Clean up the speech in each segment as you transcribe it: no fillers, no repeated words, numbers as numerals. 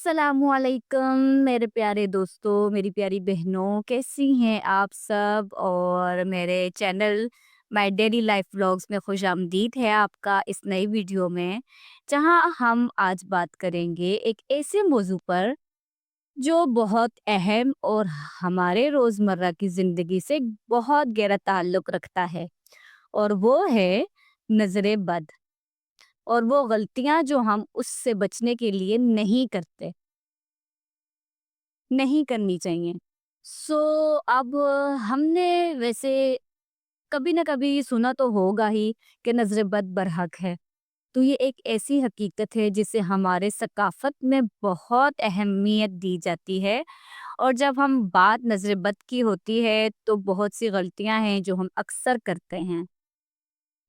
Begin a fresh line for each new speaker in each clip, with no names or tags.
अस्सलामुअलैकुम मेरे प्यारे दोस्तों, मेरी प्यारी बहनों, कैसी हैं आप सब? और मेरे channel my daily life vlogs में खुशामदीद है आपका इस नई वीडियो में, जहां हम आज बात करेंगे एक ऐसे मौजू पर जो बहुत अहम और हमारे रोज़मर्रा की ज़िंदगी से बहुत गहरा ताल्लुक़ रखता है, और वो है नज़र बद, और वो गलतियाँ जो हम उससे बचने के लिए नहीं करते। नहीं करनी चाहिए। सो अब हमने वैसे कभी न कभी सुना तो होगा ही कि नज़र बद बरहक है। तो ये एक ऐसी हकीकत है जिसे हमारे सकाफ़त में बहुत अहमियत दी जाती है, और जब हम बात नज़र बद की होती है तो बहुत सी गलतियाँ हैं जो हम अक्सर करते हैं।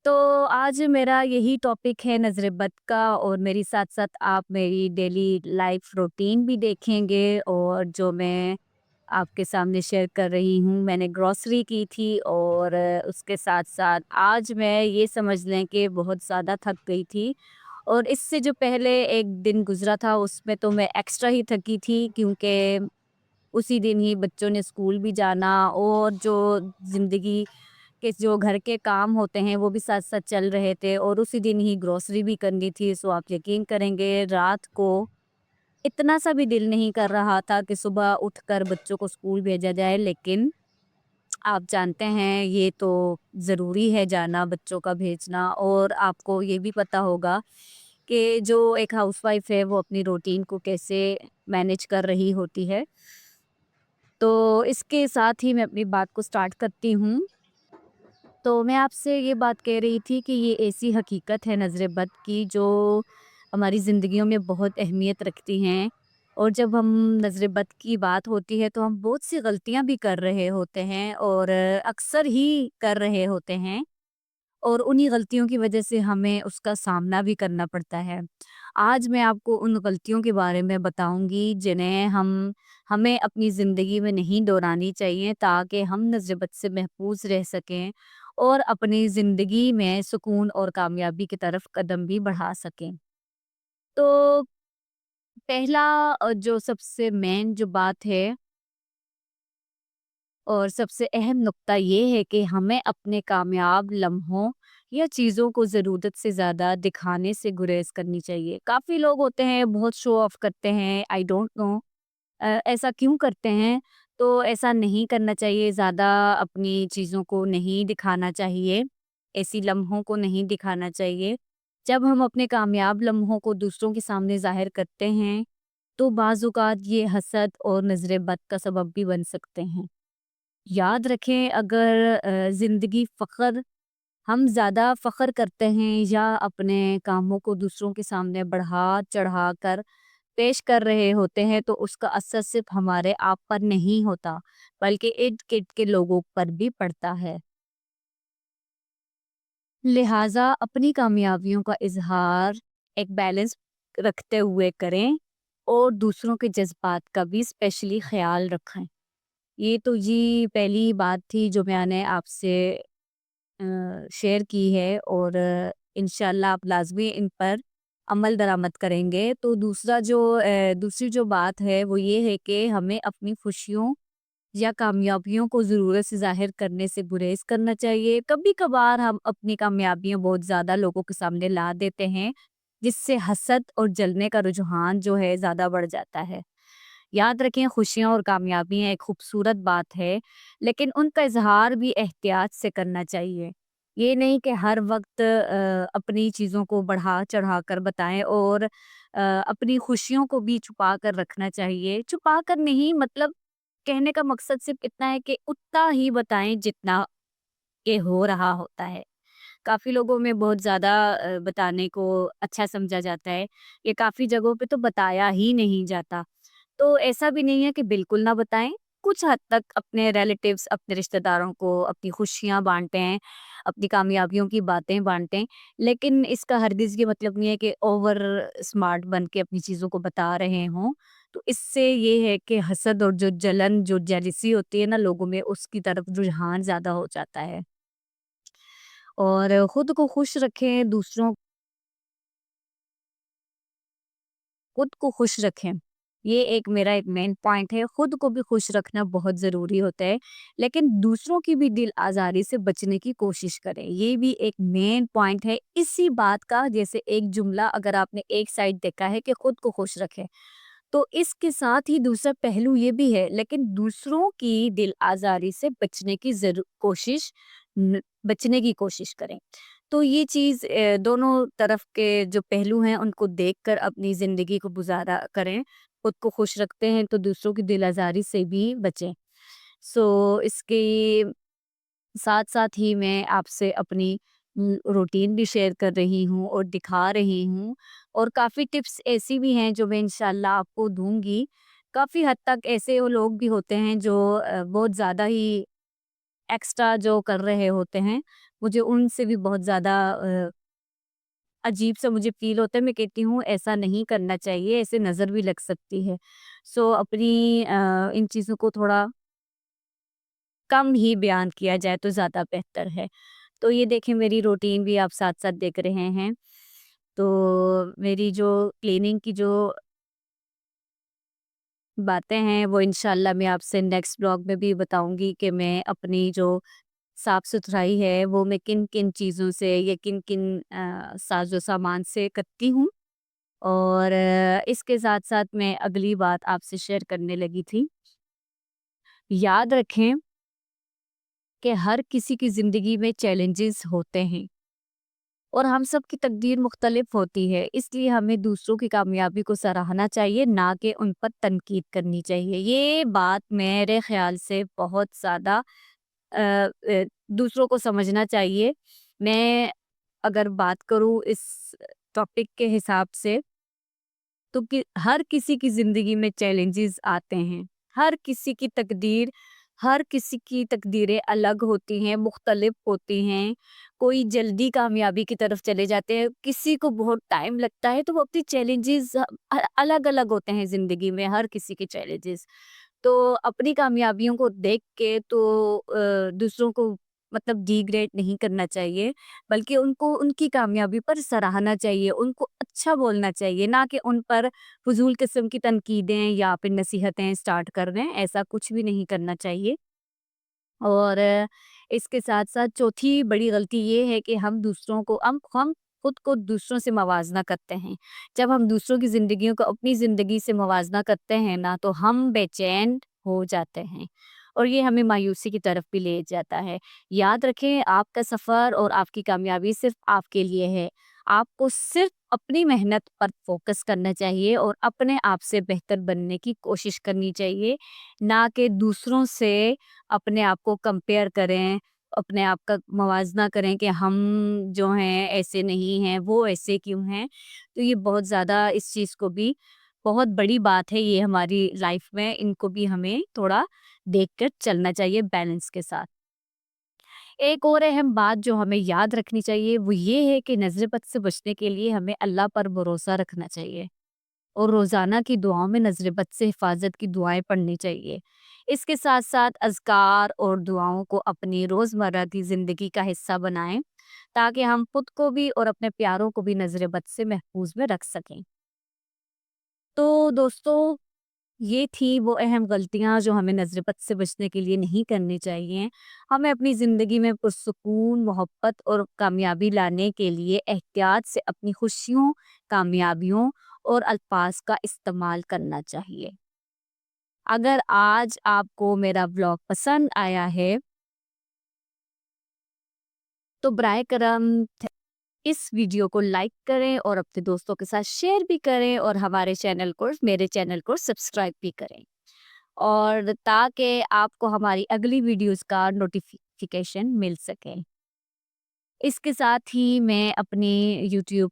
तो आज मेरा यही टॉपिक है नज़र बद का, और मेरी साथ-साथ आप मेरी डेली लाइफ रूटीन भी देखेंगे, और जो मैं आपके सामने शेयर कर रही हूँ, मैंने ग्रोसरी की थी, और उसके साथ-साथ आज मैं ये समझ लें कि बहुत ज़्यादा थक गई थी, और इससे जो पहले एक दिन गुज़रा था उसमें तो मैं एक्स्ट्रा ही थकी थी, क्योंकि उसी दिन ही बच्चों ने स्कूल भी जाना, और जो ज़िंदगी के जो घर के काम होते हैं वो भी साथ-साथ चल रहे थे, और उसी दिन ही ग्रोसरी भी करनी थी। सो आप यकीन करेंगे, रात को इतना सा भी दिल नहीं कर रहा था कि सुबह उठकर बच्चों को स्कूल भेजा जाए, लेकिन आप जानते हैं ये तो ज़रूरी है जाना, बच्चों का भेजना। और आपको ये भी पता होगा कि जो एक हाउसवाइफ़ है वो अपनी रूटीन को कैसे मैनेज कर रही होती है। तो इसके साथ ही मैं अपनी बात को स्टार्ट करती हूँ। तो मैं आपसे ये बात कह रही थी कि ये ऐसी हकीकत है नज़र बद की जो हमारी ज़िंदगियों में बहुत अहमियत रखती हैं, और जब हम नज़र बद की बात होती है तो हम बहुत सी गलतियाँ भी कर रहे होते हैं, और अक्सर ही कर रहे होते हैं, और उन्हीं गलतियों की वजह से हमें उसका सामना भी करना पड़ता है। आज मैं आपको उन गलतियों के बारे में बताऊँगी जिन्हें हमें अपनी ज़िंदगी में नहीं दोहरानी चाहिए, ताकि हम नस्बत से महफूज़ रह सकें, और अपनी ज़िंदगी में सुकून और कामयाबी की तरफ कदम भी बढ़ा सकें। तो पहला जो सबसे मेन जो बात है और सबसे अहम नुक्ता ये है कि हमें अपने कामयाब लम्हों या चीज़ों को ज़रूरत से ज़्यादा दिखाने से गुरेज करनी चाहिए। काफ़ी लोग होते हैं बहुत शो ऑफ करते हैं, आई डोंट नो ऐसा क्यों करते हैं? तो ऐसा नहीं करना चाहिए, ज़्यादा अपनी चीज़ों को नहीं दिखाना चाहिए, ऐसी लम्हों को नहीं दिखाना चाहिए। जब हम अपने कामयाब लम्हों को दूसरों के सामने ज़ाहिर करते हैं, तो बाज़-औक़ात ये हसद और नज़र बद का सबब भी बन सकते हैं। याद रखें, अगर ज़िंदगी फ़ख्र हम ज़्यादा फ़ख्र करते हैं या अपने कामों को दूसरों के सामने बढ़ा-चढ़ा कर पेश कर रहे होते हैं, तो उसका असर सिर्फ़ हमारे आप पर नहीं होता, बल्कि इर्द-गिर्द के लोगों पर भी पड़ता है। लिहाज़ा अपनी कामयाबियों का इज़हार एक बैलेंस रखते हुए करें, और दूसरों के जज़्बात का भी स्पेशली ख़्याल रखें। ये तो जी पहली बात थी जो मैंने आपसे शेयर की है, और इंशाल्लाह आप लाज़मी इन पर अमल दरामद करेंगे। तो दूसरी जो बात है वो ये है कि हमें अपनी खुशियों या कामयाबियों को ज़रूरत से ज़ाहिर करने से गुरेज़ करना चाहिए। कभी-कभार हम अपनी कामयाबियाँ बहुत ज़्यादा लोगों के सामने ला देते हैं, जिससे हसद और जलने का रुझान जो है ज़्यादा बढ़ जाता है। याद रखें, खुशियाँ और कामयाबियाँ एक खूबसूरत बात है, लेकिन उनका इज़हार भी एहतियात से करना चाहिए। ये नहीं कि हर वक़्त अपनी चीज़ों को बढ़ा-चढ़ा कर बताएँ, और अपनी खुशियों को भी छुपा कर रखना चाहिए। छुपा कर नहीं, मतलब कहने का मकसद सिर्फ़ इतना है कि उतना ही बताएँ जितना कि हो रहा होता है। काफ़ी लोगों में बहुत ज़्यादा बताने को अच्छा समझा जाता है। ये काफ़ी जगहों पे तो बताया ही नहीं जाता। तो ऐसा भी नहीं है कि बिल्कुल ना बताएँ, कुछ हद तक अपने रिलेटिव्स, अपने रिश्तेदारों को अपनी खुशियाँ बाँटें, अपनी कामयाबियों की बातें बाँटें, लेकिन इसका हरगिज़ ये मतलब नहीं है कि ओवर स्मार्ट बन के अपनी चीज़ों को बता रहे हों। तो इससे ये है कि हसद और जो जलन, जो जेलसी होती है ना लोगों में, उसकी तरफ रुझान ज़्यादा हो जाता है। और खुद को खुश रखें, खुद को खुश रखें। یہ ایک میرا ایک مین پوائنٹ ہے. خود کو بھی خوش رکھنا بہت ضروری ہوتا ہے لیکن دوسروں کی بھی دل آزاری سے بچنے کی کوشش کریں. یہ بھی ایک مین پوائنٹ ہے اسی بات کا. جیسے ایک جملہ اگر آپ نے ایک سائڈ دیکھا ہے کہ خود کو خوش رکھیں تو اس کے ساتھ ہی دوسرا پہلو یہ بھی ہے لیکن دوسروں کی دل آزاری سے بچنے کی کوشش کریں. تو یہ چیز دونوں طرف کے جو پہلو ہیں ان کو دیکھ کر اپنی زندگی کو گزارا کریں. خود کو خوش رکھتے ہیں تو دوسروں کی دل آزاری سے بھی بچیں. اس کے ساتھ ساتھ ہی میں آپ سے اپنی روٹین بھی شیئر کر رہی ہوں اور دکھا رہی ہوں اور کافی ٹپس ایسی بھی ہیں جو میں انشاءاللہ آپ کو دوں گی. کافی حد تک ایسے وہ لوگ بھی ہوتے ہیں جو بہت زیادہ ہی ایکسٹرا جو کر رہے ہوتے ہیں. مجھے ان سے بھی بہت زیادہ عجیب سا مجھے فیل ہوتا ہے. میں کہتی ہوں ایسا نہیں کرنا چاہیے, ایسے نظر بھی لگ سکتی ہے. اپنی ان چیزوں کو تھوڑا کم ہی بیان کیا جائے تو زیادہ بہتر ہے. تو یہ دیکھیں میری روٹین بھی آپ ساتھ ساتھ دیکھ رہے ہیں. تو میری جو کلیننگ کی جو باتیں ہیں وہ انشاءاللہ میں آپ سے نیکسٹ بلاگ میں بھی بتاؤں گی کہ میں اپنی جو صاف ستھرائی ہے وہ میں کن کن چیزوں سے یا کن کن ساز و سامان سے کرتی ہوں. اور اس کے ساتھ ساتھ میں اگلی بات آپ سے شیئر کرنے لگی تھی. یاد رکھیں کہ ہر کسی کی زندگی میں چیلنجز ہوتے ہیں اور ہم سب کی تقدیر مختلف ہوتی ہے. اس لیے ہمیں دوسروں کی کامیابی کو سراہنا چاہیے نہ کہ ان پر تنقید کرنی چاہیے. یہ بات میرے خیال سے بہت زیادہ دوسروں کو سمجھنا چاہیے. میں اگر بات کروں اس ٹاپک کے حساب سے تو ہر کسی کی زندگی میں چیلنجز آتے ہیں. ہر کسی کی تقدیریں الگ ہوتی ہیں, مختلف ہوتی ہیں. کوئی جلدی کامیابی کی طرف چلے جاتے ہیں, کسی کو بہت ٹائم لگتا ہے. تو وہ اپنی چیلنجز الگ الگ ہوتے ہیں زندگی میں, ہر کسی کے چیلنجز. تو اپنی کامیابیوں کو دیکھ کے تو دوسروں کو مطلب ڈی گریڈ نہیں کرنا چاہیے بلکہ ان کو ان کی کامیابی پر سراہنا چاہیے, ان کو اچھا بولنا چاہیے نہ کہ ان پر فضول قسم کی تنقیدیں یا پھر نصیحتیں سٹارٹ کر دیں. ایسا کچھ بھی نہیں کرنا چاہیے. اور اس کے ساتھ ساتھ چوتھی بڑی غلطی یہ ہے کہ ہم خود کو دوسروں سے موازنہ کرتے ہیں. جب ہم دوسروں کی زندگیوں کو اپنی زندگی سے موازنہ کرتے ہیں نا تو ہم بے چین ہو جاتے ہیں اور یہ ہمیں مایوسی کی طرف بھی لے جاتا ہے. یاد رکھیں آپ کا سفر اور آپ کی کامیابی صرف آپ کے لیے ہے. آپ کو صرف اپنی محنت پر فوکس کرنا چاہیے اور اپنے آپ سے بہتر بننے کی کوشش کرنی چاہیے نہ کہ دوسروں سے اپنے آپ کو کمپیئر کریں, اپنے آپ کا موازنہ کریں کہ ہم جو ہیں ایسے نہیں ہیں, وہ ایسے کیوں ہیں. تو یہ بہت زیادہ اس چیز کو بھی بہت بڑی بات ہے یہ ہماری لائف میں. ان کو بھی ہمیں تھوڑا دیکھ کر چلنا چاہیے بیلنس کے ساتھ. ایک اور اہم بات جو ہمیں یاد رکھنی چاہیے وہ یہ ہے کہ نظر بد سے بچنے کے لیے ہمیں اللہ پر بھروسہ رکھنا چاہیے اور روزانہ کی دعاؤں میں نظر بد سے حفاظت کی دعائیں پڑھنی چاہیے. اس کے ساتھ ساتھ اذکار اور دعاؤں کو اپنی روزمرہ کی زندگی کا حصہ بنائیں تاکہ ہم خود کو بھی اور اپنے پیاروں کو بھی نظر بد سے محفوظ میں رکھ سکیں. تو دوستو یہ تھی وہ اہم غلطیاں جو ہمیں نظر بد سے بچنے کے لیے نہیں کرنی چاہیے. ہمیں اپنی زندگی میں پرسکون, محبت اور کامیابی لانے کے لیے احتیاط سے اپنی خوشیوں, کامیابیوں اور الفاظ کا استعمال کرنا چاہیے. اگر آج آپ کو میرا بلاگ پسند آیا ہے تو برائے کرم اس ویڈیو کو لائک کریں اور اپنے دوستوں کے ساتھ شیئر بھی کریں اور میرے چینل کو سبسکرائب بھی کریں اور تاکہ آپ کو ہماری اگلی ویڈیوز کا نوٹیفیکیشن مل سکے. اس کے ساتھ ہی میں اپنی یوٹیوب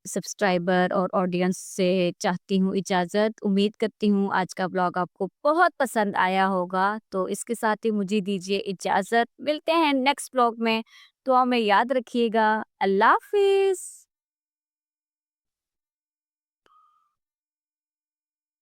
سبسکرائبر اور آڈینس سے چاہتی ہوں اجازت. امید کرتی ہوں آج کا بلاگ آپ کو بہت پسند آیا ہوگا. تو اس کے ساتھ ہی مجھے دیجیے اجازت. ملتے ہیں نیکسٹ بلاگ میں. دعا میں یاد رکھیے گا. اللہ حافظ.